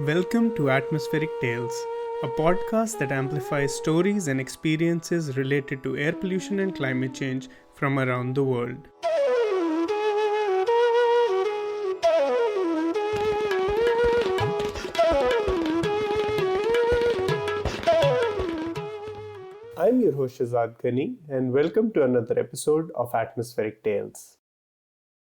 Welcome to Atmospheric Tales, a podcast that amplifies stories and experiences related to air pollution and climate change from around the world. I'm your host Shazad Ghani, and welcome to another episode of Atmospheric Tales.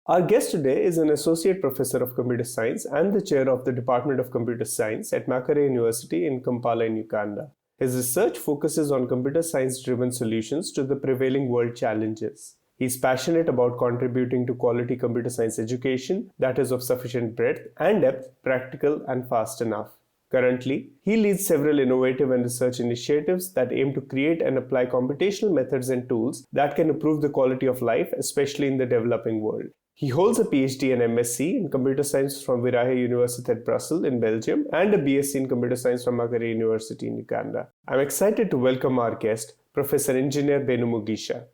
Our guest today is an Associate Professor of Computer Science and the Chair of the Department of Computer Science at Makerere University in Kampala in Uganda. His research focuses on computer science-driven solutions to the prevailing world challenges. He's passionate about contributing to quality computer science education that is of sufficient breadth and depth, practical and fast enough. Currently, he leads several innovative and research initiatives that aim to create and apply computational methods and tools that can improve the quality of life, especially in the developing world. He holds a PhD and MSc in Computer Science from Universiteit Brussels in Belgium and a BSc in Computer Science from Makerere University in Uganda. I'm excited to welcome our guest, Professor Engineer Benu Mugisha.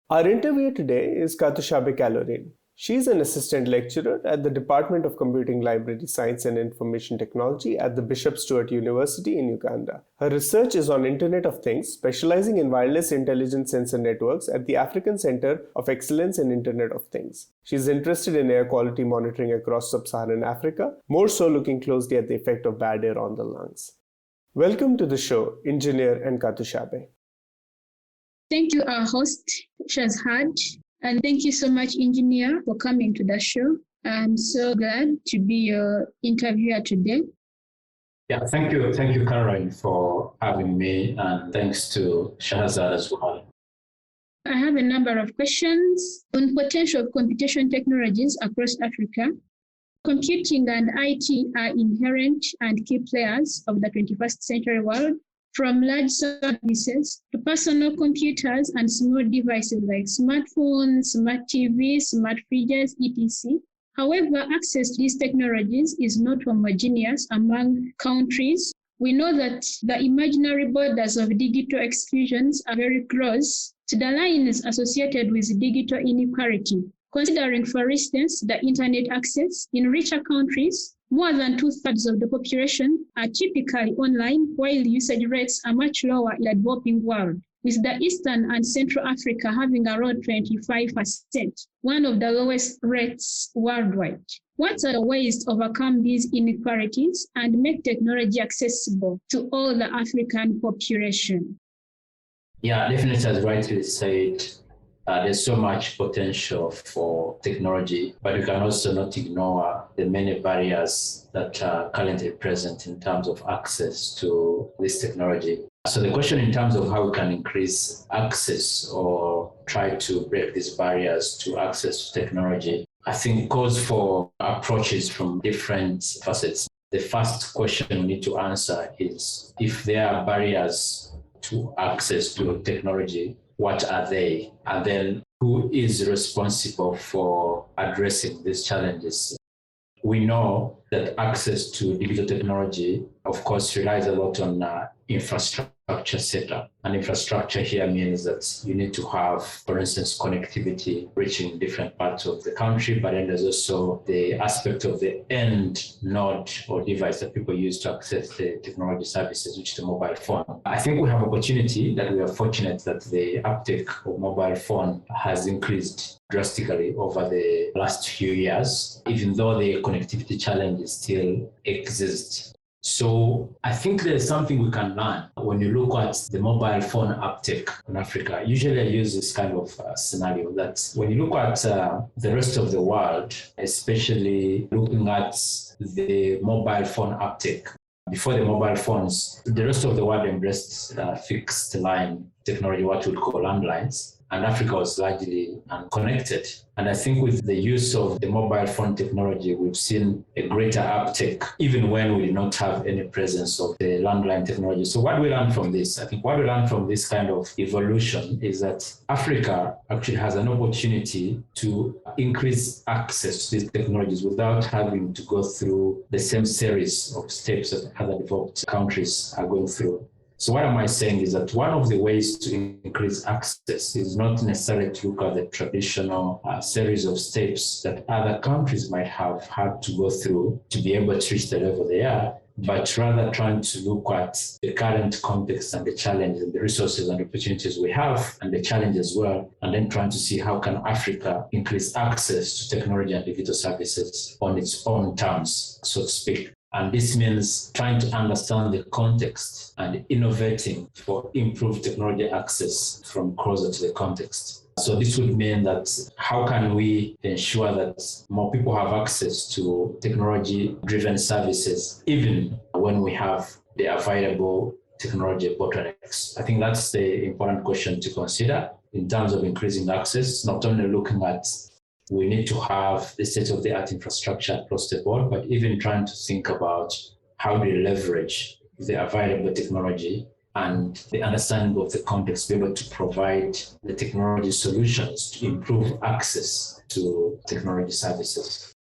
Our interviewer today is Katushabe Calorine. She is an assistant lecturer at the Department of Computing Library Science and Information Technology at the Bishop Stuart University in Uganda. Her research is on Internet of Things, specializing in wireless intelligent sensor networks at the African Center of Excellence in Internet of Things. She is interested in air quality monitoring across sub-Saharan Africa, more so looking closely at the effect of bad air on the lungs. Welcome to the show, Engineer and Katushabe. Thank you, our host, Shazad. And thank you so much, Engineer, for coming to the show. I'm so glad to be your interviewer today. Yeah, thank you, Caroline, for having me, and thanks to Shahzad as well. I have a number of questions on potential computation technologies across Africa. Computing and IT are inherent and key players of the 21st century world, from large services to personal computers and small devices like smartphones, smart TVs, smart fridges, etc. However, access to these technologies is not homogeneous among countries. We know that the imaginary borders of digital exclusions are very close to the lines associated with digital inequality. Considering, for instance, the internet access, in richer countries, more than 2/3 of the population are typically online, while usage rates are much lower in the developing world, with the Eastern and Central Africa having around 25%, one of the lowest rates worldwide. What are the ways to overcome these inequalities and make technology accessible to all the African population? Yeah, definitely, as rightly said, there's so much potential for technology, but you can also not ignore the many barriers that are currently present in terms of access to this technology. So the question in terms of how we can increase access or try to break these barriers to access to technology, I think calls for approaches from different facets. The first question we need to answer is, if there are barriers to access to technology, what are they? And then who is responsible for addressing these challenges? We know that access to digital technology, of course, relies a lot on infrastructure setup. And infrastructure here means that you need to have, for instance, connectivity reaching different parts of the country, but then there's also the aspect of the end node or device that people use to access the technology services, which is the mobile phone. I think we have opportunity that we are fortunate that the uptake of mobile phone has increased drastically over the last few years, even though the connectivity challenges still exist. So I think there's something we can learn when you look at the mobile phone uptake in Africa. Usually I use this kind of scenario that when you look at the rest of the world, especially looking at the mobile phone uptake, before the mobile phones, the rest of the world embraced fixed line technology, what we'd call landlines. And Africa was largely unconnected. And I think with the use of the mobile phone technology, we've seen a greater uptake, even when we did not have any presence of the landline technology. So what we learn from this, I think what we learn from this kind of evolution is that Africa actually has an opportunity to increase access to these technologies without having to go through the same series of steps that other developed countries are going through. So what am I saying is that one of the ways to increase access is not necessarily to look at the traditional series of steps that other countries might have had to go through to be able to reach the level they are, but rather trying to look at the current context and the challenges and the resources and opportunities we have and the challenge as well, and then trying to see how can Africa increase access to technology and digital services on its own terms, so to speak. And this means trying to understand the context and innovating for improved technology access from closer to the context. So this would mean that how can we ensure that more people have access to technology-driven services, even when we have the available technology bottlenecks? I think that's the important question to consider in terms of increasing access, not only looking at we need to have the state-of-the-art infrastructure across the board, but even trying to think about how do we leverage the available technology and the understanding of the context to be able to provide the technology solutions to improve access to technology services.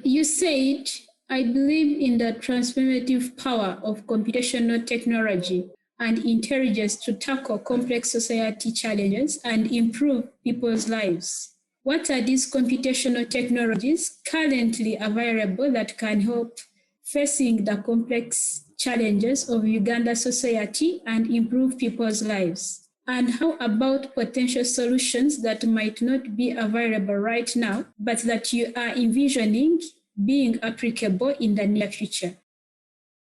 You said, I believe in the transformative power of computational technology and intelligence to tackle complex society challenges and improve people's lives. What are these computational technologies currently available that can help facing the complex challenges of Uganda society and improve people's lives? And how about potential solutions that might not be available right now, but that you are envisioning being applicable in the near future?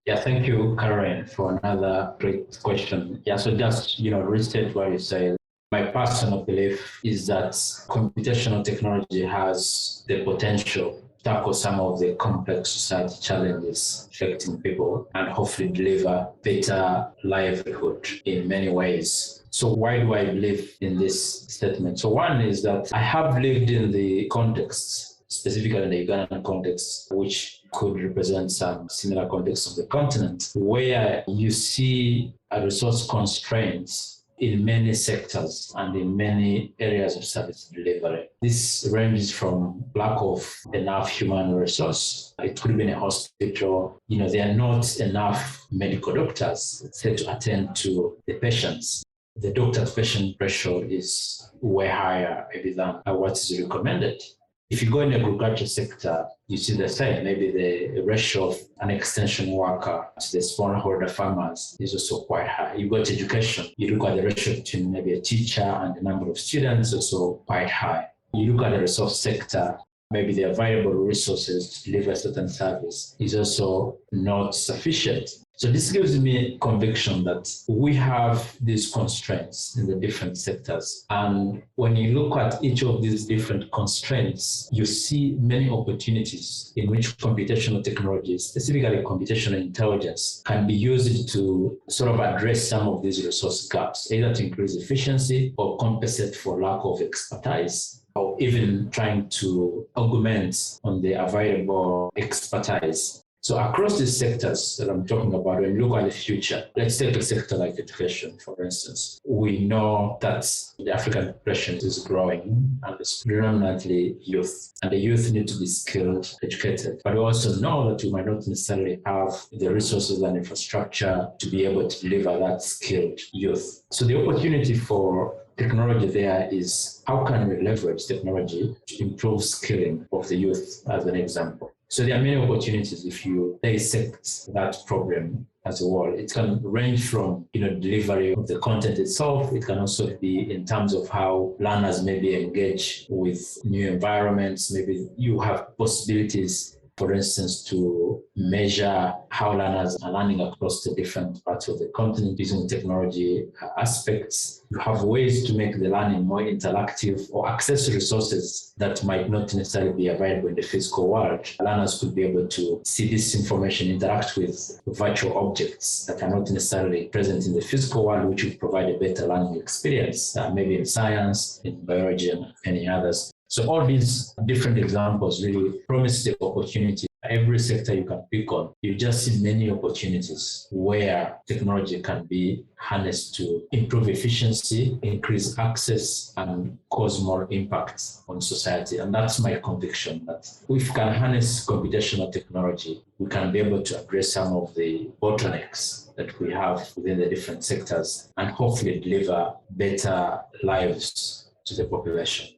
Yeah, thank you, Caroline, for another great question. Yeah, so just, restate what you say. My personal belief is that computational technology has the potential to tackle some of the complex society challenges affecting people and hopefully deliver better livelihood in many ways. So why do I believe in this statement? So one is that I have lived in the context, specifically in the Ugandan context, which could represent some similar contexts of the continent, where you see a resource constraints in many sectors and in many areas of service delivery. This ranges from lack of enough human resource. It could be in a hospital. There are not enough medical doctors to attend to the patients. The doctor-patient ratio is way higher maybe than what is recommended. If you go in the agriculture sector, you see the same. Maybe the ratio of an extension worker to the smallholder farmers is also quite high. You go to education, you look at the ratio between maybe a teacher and the number of students, also quite high. You look at the resource sector, maybe the available resources to deliver a certain service is also not sufficient. So this gives me conviction that we have these constraints in the different sectors. And when you look at each of these different constraints, you see many opportunities in which computational technologies, specifically computational intelligence, can be used to sort of address some of these resource gaps, either to increase efficiency or compensate for lack of expertise, or even trying to augment on the available expertise. So across these sectors that I'm talking about, when you look at the future, let's take a sector like education, for instance. We know that the African population is growing and it's predominantly youth, and the youth need to be skilled, educated. But we also know that we might not necessarily have the resources and infrastructure to be able to deliver that skilled youth. So the opportunity for technology there is how can we leverage technology to improve skilling of the youth, as an example. So there are many opportunities if you dissect that problem as a whole. It can range from delivery of the content itself. It can also be in terms of how learners maybe engage with new environments. Maybe you have possibilities, for instance, to measure how learners are learning across the different parts of the continent using technology aspects. You have ways to make the learning more interactive or access resources that might not necessarily be available in the physical world. Learners could be able to see this information, interact with virtual objects that are not necessarily present in the physical world, which would provide a better learning experience, maybe in science, in biology, and any others. So all these different examples really promise the opportunity. Every sector you can pick on, you just see many opportunities where technology can be harnessed to improve efficiency, increase access, and cause more impact on society. And that's my conviction, that if we can harness computational technology, we can be able to address some of the bottlenecks that we have within the different sectors and hopefully deliver better lives to the population.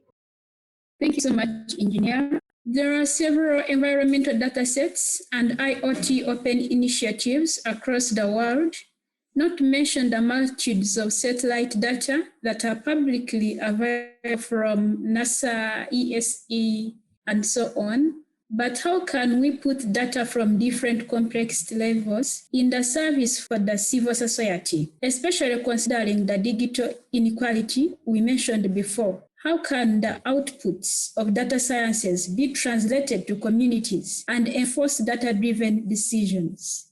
Thank you so much, Engineer. There are several environmental datasets and IoT open initiatives across the world, not to mention the multitudes of satellite data that are publicly available from NASA, ESA, and so on. But how can we put data from different complex levels in the service for the civil society, especially considering the digital inequality we mentioned before? How can the outputs of data sciences be translated to communities and enforce data-driven decisions?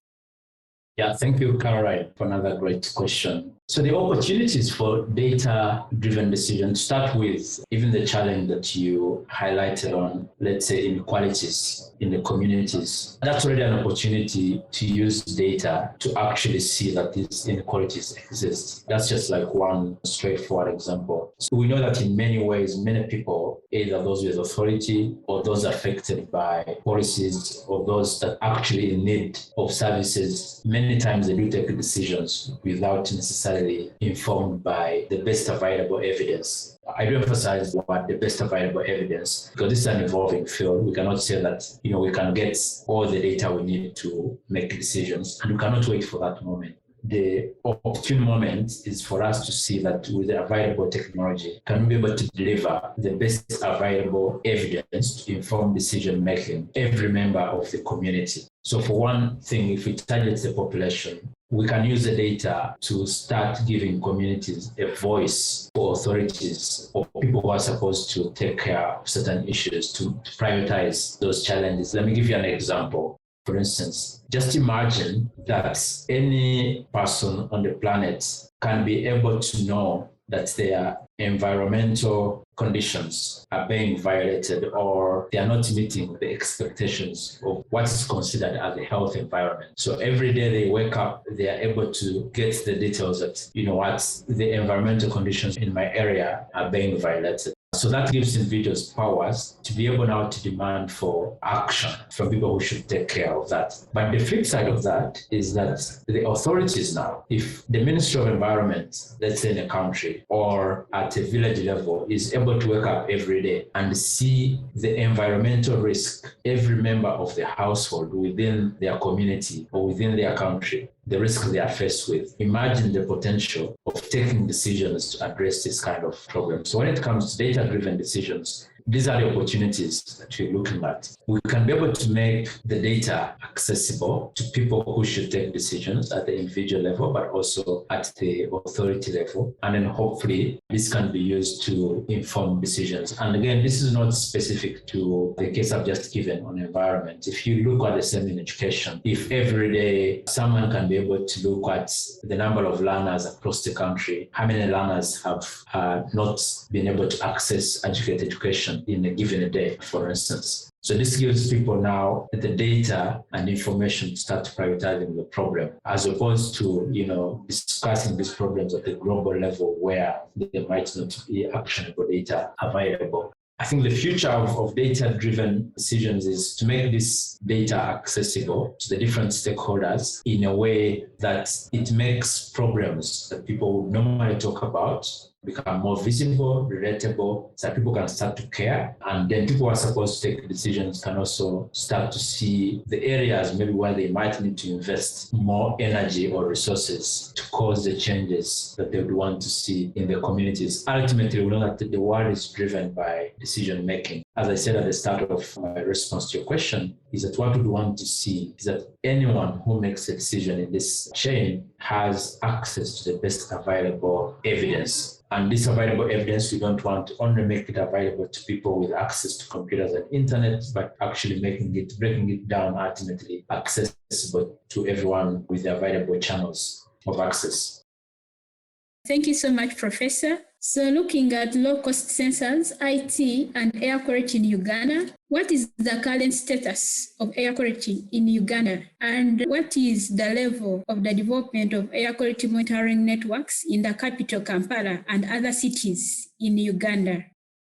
Yeah, thank you, Caroline, for another great question. So the opportunities for data-driven decisions start with even the challenge that you highlighted on, let's say, inequalities in the communities. That's already an opportunity to use data to actually see that these inequalities exist. That's just like one straightforward example. So we know that in many ways, many people, either those with authority or those affected by policies or those that actually in need of services, many times they do take decisions without necessarily informed by the best available evidence. I do emphasize what the best available evidence, because this is an evolving field. We cannot say that, we can get all the data we need to make decisions, and we cannot wait for that moment. The opportune moment is for us to see that with the available technology, can we be able to deliver the best available evidence to inform decision making every member of the community. So for one thing, if we target the population, we can use the data to start giving communities a voice, for authorities or people who are supposed to take care of certain issues, to prioritize those challenges. Let me give you an example. For instance, just imagine that any person on the planet can be able to know that their environmental conditions are being violated or they are not meeting the expectations of what's considered as a health environment. So every day they wake up, they are able to get the details that, the environmental conditions in my area are being violated. So that gives individuals powers to be able now to demand for action from people who should take care of that. But the flip side of that is that the authorities now, if the Ministry of Environment, let's say in a country or at a village level, is able to wake up every day and see the environmental risk every member of the household within their community or within their country, the risk they are faced with. Imagine the potential of taking decisions to address this kind of problem. So when it comes to data-driven decisions, these are the opportunities that we're looking at. We can be able to make the data accessible to people who should take decisions at the individual level, but also at the authority level. And then hopefully this can be used to inform decisions. And again, this is not specific to the case I've just given on environment. If you look at the same in education, if every day someone can be able to look at the number of learners across the country, how many learners have not been able to access educated education in a given day, for instance. So this gives people now the data and information to start prioritizing the problem, as opposed to, discussing these problems at the global level where there might not be actionable data available. I think the future of data-driven decisions is to make this data accessible to the different stakeholders in a way that it makes problems that people would normally talk about become more visible, relatable, so that people can start to care. And then people who are supposed to take decisions can also start to see the areas maybe where they might need to invest more energy or resources to cause the changes that they would want to see in their communities. Ultimately, we know that the world is driven by decision making. As I said at the start of my response to your question, is that what we want to see is that anyone who makes a decision in this chain has access to the best available evidence. And this available evidence, we don't want to only make it available to people with access to computers and internet, but actually breaking it down ultimately accessible to everyone with the available channels of access. Thank you so much, Professor. So looking at low-cost sensors, IT, and air quality in Uganda, what is the current status of air quality in Uganda? And what is the level of the development of air quality monitoring networks in the capital, Kampala, and other cities in Uganda?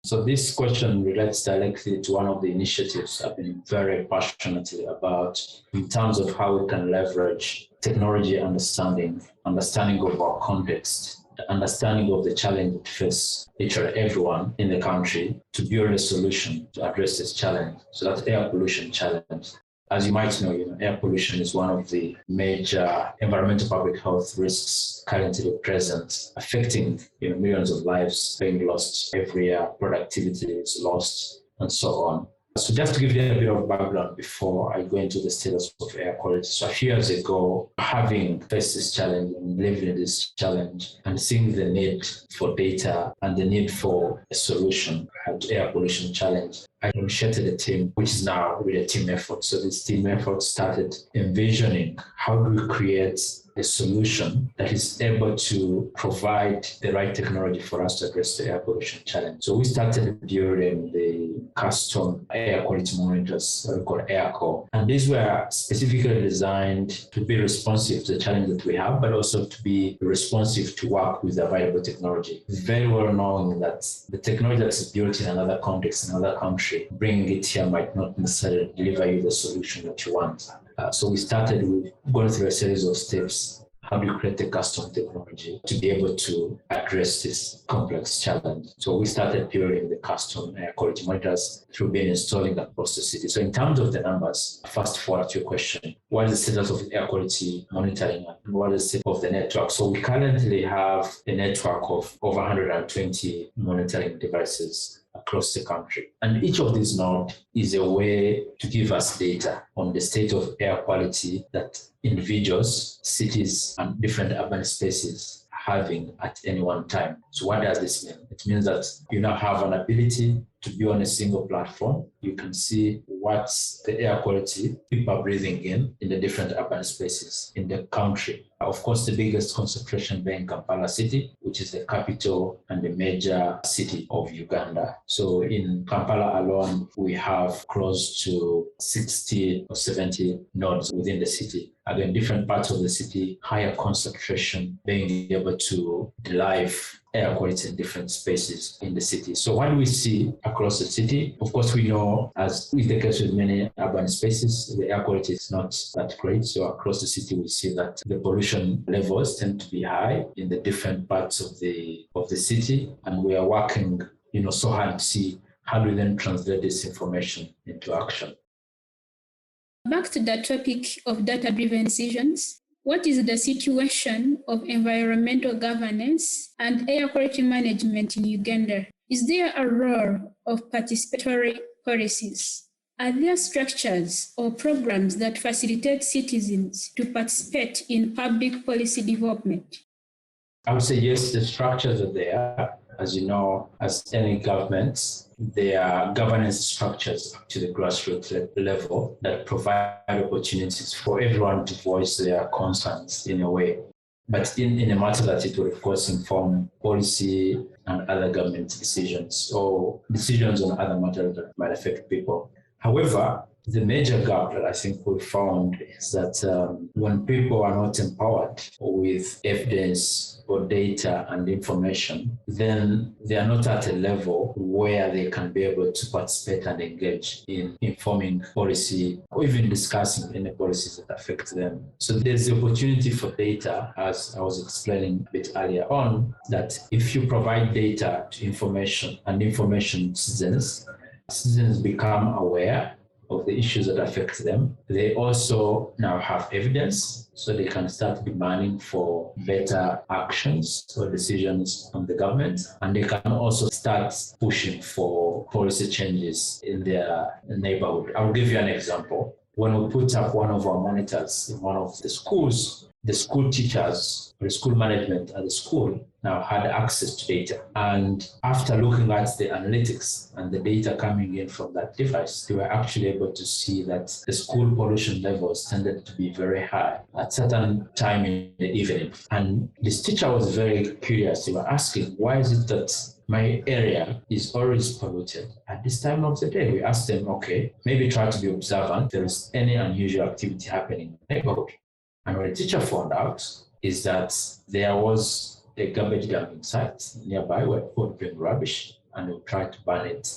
So this question relates directly to one of the initiatives I've been very passionate about in terms of how we can leverage technology understanding of our context the understanding of the challenge that faces literally everyone in the country to build a solution to address this challenge. So that's air pollution challenge. As you might know, air pollution is one of the major environmental public health risks currently present, affecting millions of lives being lost every year, productivity is lost, and so on. So just to give you a bit of background before I go into the status of air quality. So a few years ago, having faced this challenge and living this challenge and seeing the need for data and the need for a solution to air pollution challenge, I initiated a team, which is now really a team effort. So this team effort started envisioning how do we create a solution that is able to provide the right technology for us to address the air pollution challenge. So we started building the custom air quality monitors that we call AirCo. And these were specifically designed to be responsive to the challenge that we have, but also to be responsive to work with available technology. It's very well known that the technology that's built in another context, in another country, bringing it here might not necessarily deliver you the solution that you want. So we started with going through a series of steps. How do you create a custom technology to be able to address this complex challenge? So we started building the custom air quality monitors through being installing across the city. So in terms of the numbers, fast forward to your question, what is the status of air quality monitoring and what is the state of the network? So we currently have a network of over 120 monitoring devices across the country. And each of these nodes is a way to give us data on the state of air quality that individuals, cities, and different urban spaces are having at any one time. So what does this mean? It means that you now have an ability to be on a single platform. You can see what's the air quality people are breathing in the different urban spaces in the country. Of course, the biggest concentration being Kampala City, which is the capital and the major city of Uganda. So in Kampala alone, we have close to 60 or 70 nodes within the city. Again, different parts of the city, higher concentration, being able to derive air quality in different spaces in the city. So what do we see across the city? Of course, we know, as is the case with many urban spaces, the air quality is not that great. So across the city, we see that the pollution levels tend to be high in the different parts of the city. And we are working, so hard to see how do we then translate this information into action. Back to the topic of data-driven decisions. What is the situation of environmental governance and air quality management in Uganda? Is there a role of participatory policies? Are there structures or programs that facilitate citizens to participate in public policy development? I would say yes, the structures are there. As you know, as any government, there are governance structures up to the grassroots level that provide opportunities for everyone to voice their concerns in a way. But in a matter that it will, of course, inform policy and other government decisions or decisions on other matters that might affect people. However, the major gap that I think we found is that when people are not empowered with evidence or data and information, then they are not at a level where they can be able to participate and engage in informing policy or even discussing any policies that affect them. So there's the opportunity for data, as I was explaining a bit earlier on, that if you provide data to information and information citizens become aware of the issues that affect them. They also now have evidence, so they can start demanding for better actions or decisions from the government, and they can also start pushing for policy changes in their neighborhood. I'll give you an example. When we put up one of our monitors in one of the schools, the school teachers or the school management at the school now had access to data. And after looking at the analytics and the data coming in from that device, they were actually able to see that the school pollution levels tended to be very high at certain time in the evening. And this teacher was very curious. They were asking, why is it that my area is always polluted at this time of the day? We asked them, okay, maybe try to be observant if there is any unusual activity happening in the neighborhood. And what the teacher found out is that there was a garbage dumping site nearby where people would bring rubbish and would try to burn it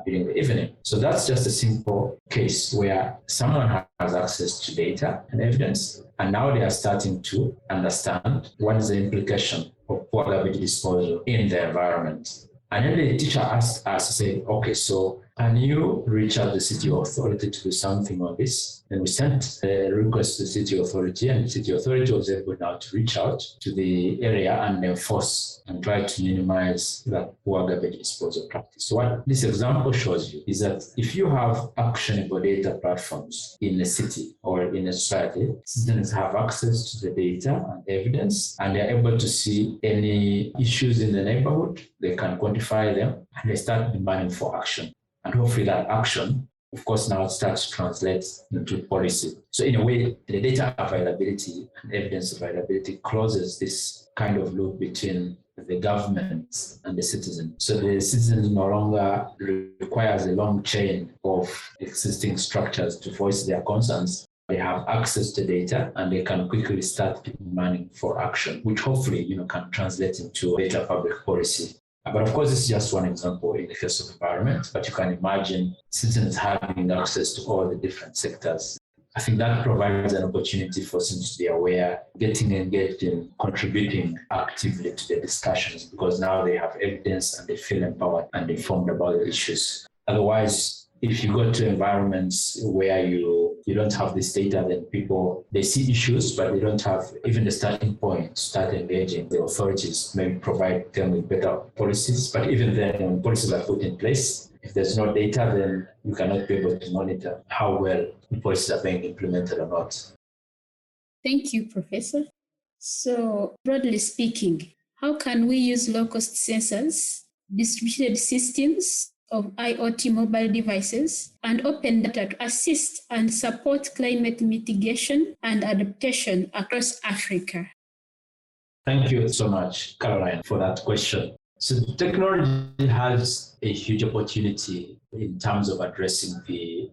during the evening. So that's just a simple case where someone has access to data and evidence, and now they are starting to understand what is the implication of poor garbage disposal in the environment. And then the teacher asked us to say, okay, so can you reach out to the city authority to do something on this? And we sent a request to the city authority, and the city authority was able now to reach out to the area and enforce and try to minimize that poor garbage disposal practice. So what this example shows you is that if you have actionable data platforms in a city or in a society, citizens have access to the data and evidence, and they're able to see any issues in the neighborhood. They can quantify them, and they start demanding for action. And hopefully that action, of course, now starts to translate into policy. So in a way, the data availability and evidence availability closes this kind of loop between the government and the citizen. So the citizen no longer requires a long chain of existing structures to voice their concerns. They have access to data and they can quickly start demanding for action, which hopefully can translate into better public policy. But of course, this is just one example in the case of environment, but you can imagine citizens having access to all the different sectors. I think that provides an opportunity for citizens to be aware, getting engaged in contributing actively to the discussions, because now they have evidence and they feel empowered and informed about the issues. Otherwise, if you go to environments where you don't have this data, then people, they see issues, but they don't have even the starting point to start engaging. The authorities maybe provide them with better policies, but even then, when policies are put in place, if there's no data, then you cannot be able to monitor how well the policies are being implemented or not. Thank you, Professor. So, broadly speaking, how can we use low-cost sensors, distributed systems of IoT mobile devices, and open data to assist and support climate mitigation and adaptation across Africa? Thank you so much, Caroline, for that question. So technology has a huge opportunity in terms of addressing the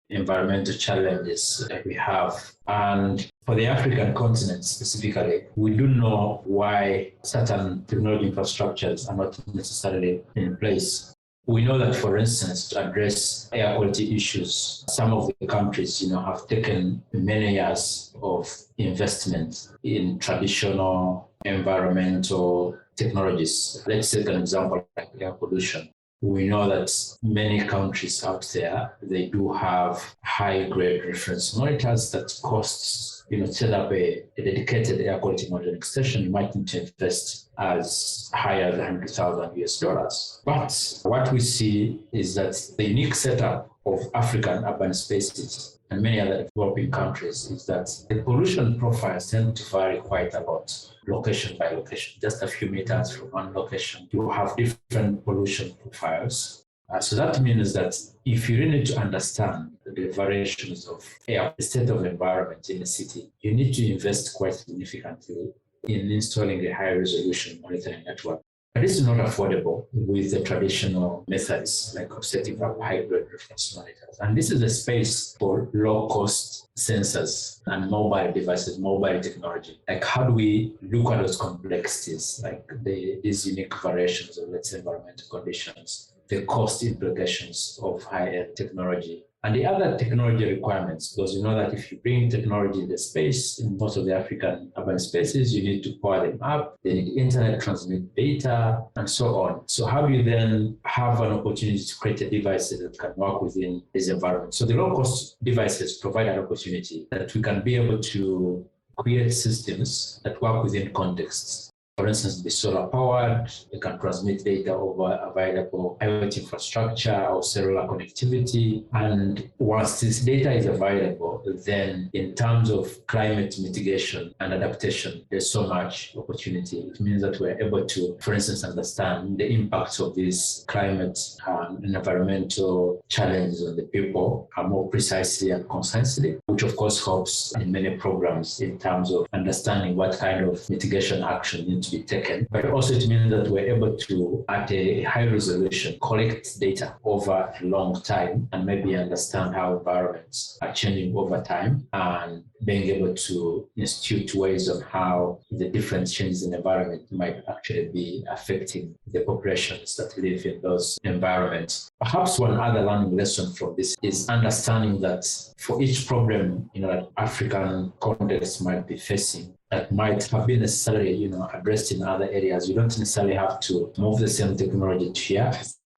environmental challenges that we have. And for the African continent specifically, we do know why certain technology infrastructures are not necessarily in place. We know that, for instance, to address air quality issues, some of the countries, have taken many years of investment in traditional environmental technologies. Let's take an example like air pollution. We know that many countries out there, they do have high-grade reference monitors that costs, set up a dedicated air quality monitoring station, you might need to invest as high as $100,000. But what we see is that the unique setup of African urban spaces and many other developing countries is that the pollution profiles tend to vary quite a lot, location by location. Just a few meters from one location, you have different pollution profiles. So that means that if you really need to understand the variations of air, the state of environment in a city, you need to invest quite significantly in installing a high-resolution monitoring network. But this is not affordable with the traditional methods like of setting up hybrid reference monitors. And this is a space for low-cost sensors and mobile devices, mobile technology. Like, how do we look at those complexities, like these unique variations of, let's say, environmental conditions, the cost implications of high-end technology, and the other technology requirements, because you know that if you bring technology in the space, in most of the African urban spaces, you need to power them up, they need internet, transmit data, and so on. So how do you then have an opportunity to create a device that can work within this environment? So the low-cost devices provide an opportunity that we can be able to create systems that work within contexts. For instance, be solar powered, they can transmit data over available IoT infrastructure or cellular connectivity. And once this data is available, then in terms of climate mitigation and adaptation, there's so much opportunity. It means that we're able to, for instance, understand the impacts of these climate and environmental challenges on the people more precisely and concisely, which of course helps in many programs in terms of understanding what kind of mitigation action needs to be taken. But also it means that we're able to, at a high resolution, collect data over a long time and maybe understand how environments are changing over time, and being able to institute ways on how the different changes in the environment might actually be affecting the populations that live in those environments. Perhaps one other learning lesson from this is understanding that for each problem, that African context might be facing, that might have been necessarily, addressed in other areas, you don't necessarily have to move the same technology to here.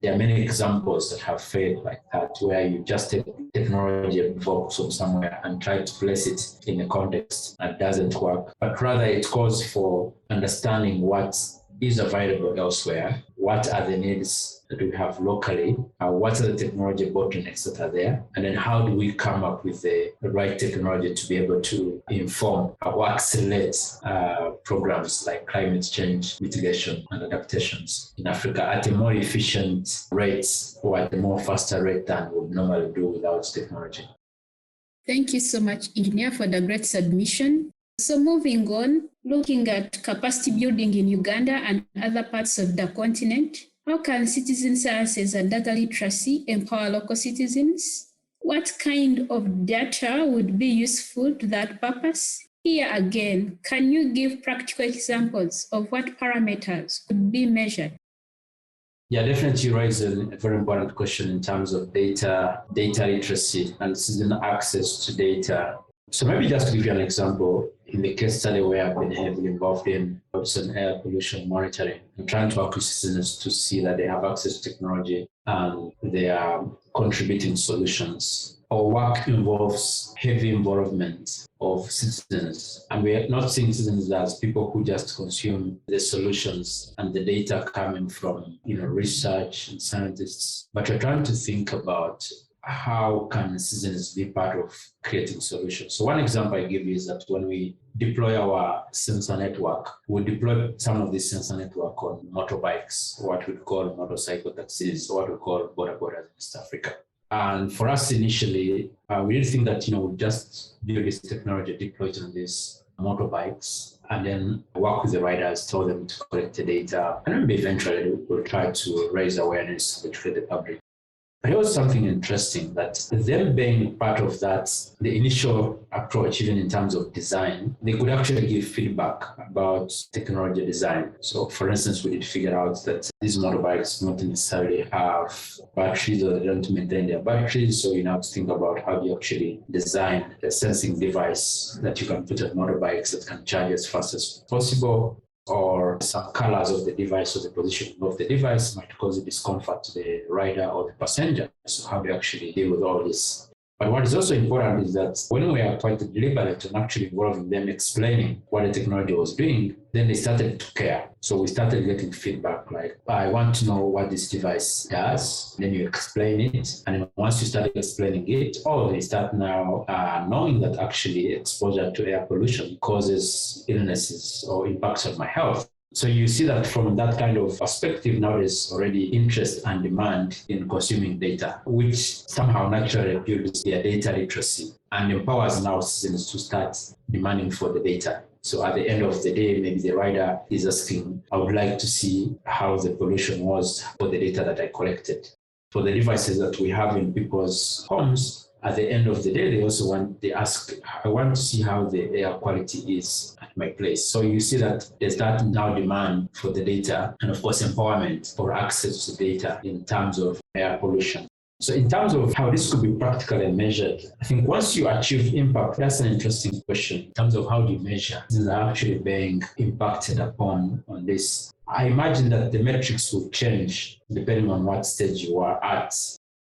There are many examples that have failed like that, where you just take technology evoked from somewhere and try to place it in a context that doesn't work, but rather it calls for understanding what is available elsewhere, what are the needs that we have locally, what are the technology bottlenecks that are there, and then how do we come up with the right technology to be able to inform or accelerate programs like climate change mitigation and adaptations in Africa at a more efficient rate or at a more faster rate than we would normally do without technology. Thank you so much, Engineer, for the great submission. So moving on, looking at capacity building in Uganda and other parts of the continent, how can citizen sciences and data literacy empower local citizens? What kind of data would be useful to that purpose? Here again, can you give practical examples of what parameters could be measured? Yeah, definitely raise a very important question in terms of data literacy and citizen access to data. So maybe just to give you an example, in the case study where I've been heavily involved in air pollution monitoring, I'm trying to work with citizens to see that they have access to technology and they are contributing solutions. Our work involves heavy involvement of citizens, and we are not seeing citizens as people who just consume the solutions and the data coming from research and scientists, but we're trying to think about how can citizens be part of creating solutions. So one example I give you is that when we deploy our sensor network, we deploy some of this sensor network on motorbikes, what we call motorcycle taxis, or what we call border borders in East Africa. And for us initially, we didn't think that we just build this technology, deploy it on these motorbikes, and then work with the riders, tell them to collect the data, and then eventually we'll try to raise awareness to educate the public. But it was something interesting that them being part of that, the initial approach, even in terms of design, they could actually give feedback about technology design. So for instance, we did figure out that these motorbikes don't necessarily have batteries or they don't maintain their batteries. So you have to think about how you actually design a sensing device that you can put on motorbikes that can charge as fast as possible, or some colors of the device or the position of the device might cause a discomfort to the rider or the passenger. So how do you actually deal with all this? But what is also important is that when we are quite deliberate and actually involving them explaining what the technology was doing, then they started to care. So we started getting feedback like, I want to know what this device does. Then you explain it. And once you start explaining it, they start now knowing that actually exposure to air pollution causes illnesses or impacts on my health. So you see that from that kind of perspective, now there's already interest and demand in consuming data, which somehow naturally builds their data literacy and empowers now citizens to start demanding for the data. So at the end of the day, maybe the rider is asking, I would like to see how the pollution was for the data that I collected. For the devices that we have in people's homes, at the end of the day, they ask, I want to see how the air quality is at my place. So you see that there's that now demand for the data and of course empowerment for access to data in terms of air pollution. So in terms of how this could be practically measured, I think once you achieve impact, that's an interesting question in terms of how do you measure these are actually being impacted upon on this. I imagine that the metrics will change depending on what stage you are at.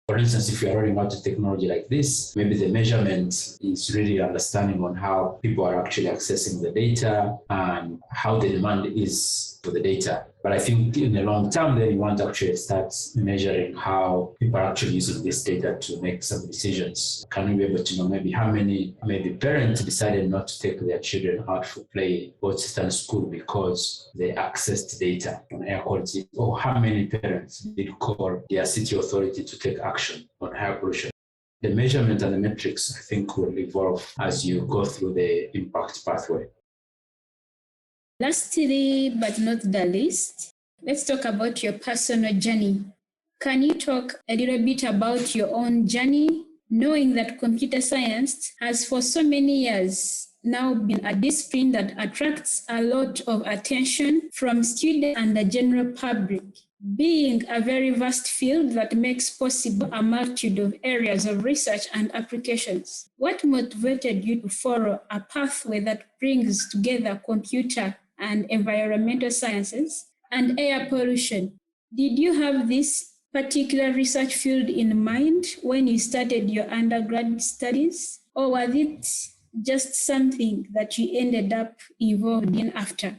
For instance, if you're rolling out a technology like this, maybe the measurement is really understanding on how people are actually accessing the data and how the demand is for the data. But I think in the long term, then you want to actually start measuring how people are actually using this data to make some decisions. Can we be able to know maybe how many parents decided not to take their children out for play or to start school because they accessed data on air quality, or how many parents did call their city authority to take action on air pollution? The measurement and the metrics, I think, will evolve as you go through the impact pathway. Lastly, but not the least, let's talk about your personal journey. Can you talk a little bit about your own journey, knowing that computer science has for so many years now been a discipline that attracts a lot of attention from students and the general public? being a very vast field that makes possible a multitude of areas of research and applications. What motivated you to follow a pathway that brings together computer and environmental sciences and air pollution? Did you have this particular research field in mind when you started your undergrad studies, or was it just something that you ended up involved in after?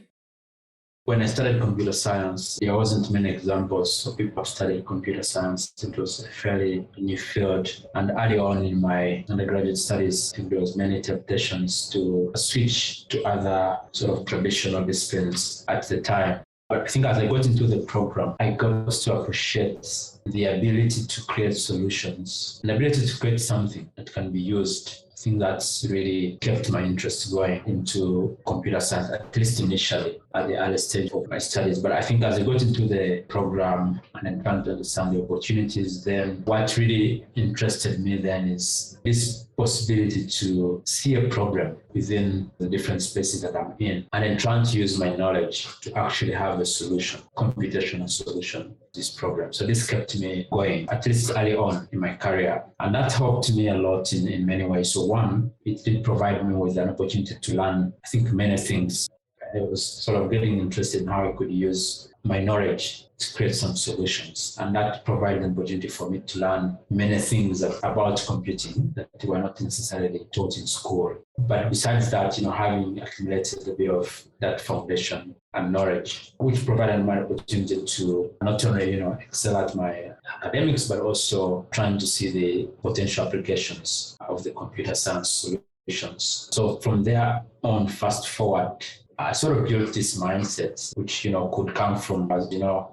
When I studied computer science, there wasn't many examples of people studying computer science. It was a fairly new field. And early on in my undergraduate studies, I think there was many temptations to switch to other sort of traditional disciplines at the time. But I think as I got into the program, I got to appreciate the ability to create solutions, the ability to create something that can be used. I think that's really kept my interest going into computer science, at least initially at the early stage of my studies. But I think as I got into the program and I began to understand the opportunities, then what really interested me then is this possibility to see a problem within the different spaces that I'm in, and then trying to use my knowledge to actually have a solution, computational solution to this problem. So this kept me going, at least early on in my career. And that helped me a lot in many ways. So one, it did provide me with an opportunity to learn, I think, many things. I was sort of getting interested in how I could use my knowledge to create some solutions. And that provided an opportunity for me to learn many things about computing that were not necessarily taught in school. But besides that, having accumulated a bit of that foundation and knowledge, which provided my opportunity to not only, excel at my academics, but also trying to see the potential applications of the computer science solutions. So from there on, fast forward, I sort of built this mindset, which, could come from, as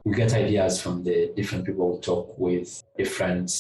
we get ideas from the different people we talk with, different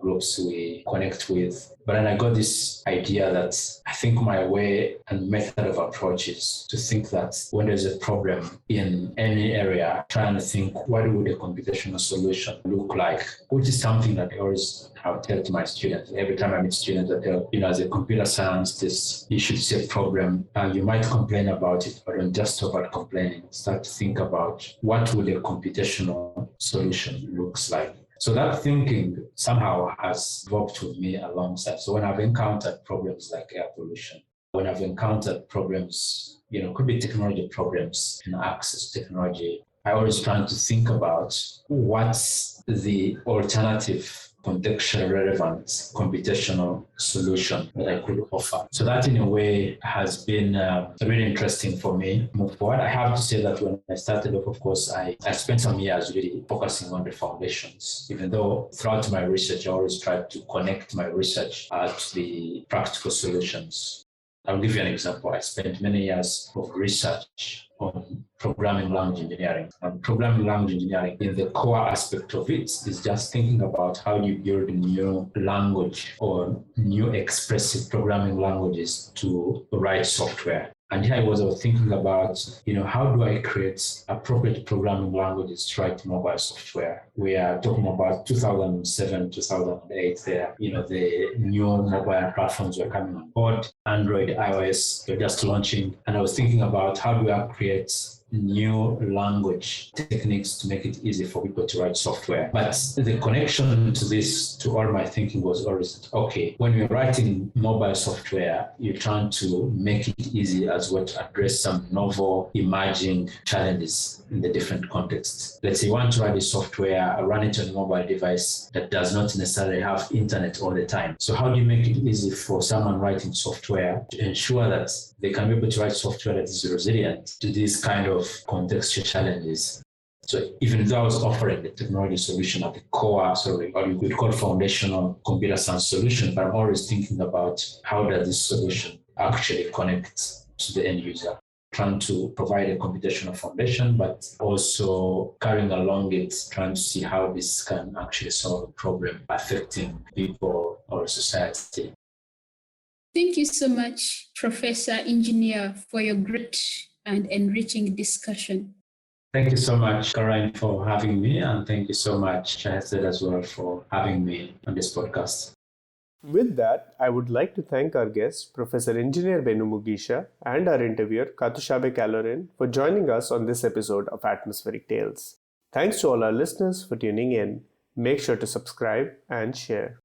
groups we connect with. But then I got this idea that I think my way and method of approach is to think that when there's a problem in any area, trying to think, what would a computational solution look like? Which is something that I always tell to my students. Every time I meet students, I tell, as a computer scientist, you should see a problem and you might complain about it, but don't just stop at complaining. Start to think about what would a computational solution looks like. So that thinking somehow has evolved with me alongside. So when I've encountered problems like air pollution, when I've encountered problems, could be technology problems and access to technology, I always try to think about what's the alternative contextually relevant computational solution that I could offer. So that in a way has been really interesting for me move forward. I have to say that when I started off, of course, I spent some years really focusing on the foundations, even though throughout my research, I always tried to connect my research to the practical solutions. I'll give you an example. I spent many years of research on programming language engineering. And programming language engineering, in the core aspect of it, is just thinking about how you build a new language or new expressive programming languages to write software. And here I was thinking about, how do I create appropriate programming languages to write mobile software? We are talking about 2007, 2008 there, the new mobile platforms were coming on board, Android, iOS, they're just launching. And I was thinking about how do I create new language techniques to make it easy for people to write software. But the connection to this, to all my thinking was always, okay, when you're writing mobile software, you're trying to make it easy as well to address some novel emerging challenges in the different contexts. Let's say you want to write a software, run it on a mobile device that does not necessarily have internet all the time. So how do you make it easy for someone writing software to ensure that they can be able to write software that is resilient to these kind of contextual challenges? So even though I was offering the technology solution at the core, or you could call foundational computer science solution, but I'm always thinking about how does this solution actually connect to the end user, trying to provide a computational foundation, but also carrying along it, trying to see how this can actually solve a problem affecting people or society. Thank you so much, Professor Engineer, for your great and enriching discussion. Thank you so much, Caroline, for having me, and thank you so much, Shahzad, as well, for having me on this podcast. With that, I would like to thank our guest, Professor Engineer Benu Mugisha, and our interviewer, Katushabe Calorine, for joining us on this episode of Atmospheric Tales. Thanks to all our listeners for tuning in. Make sure to subscribe and share.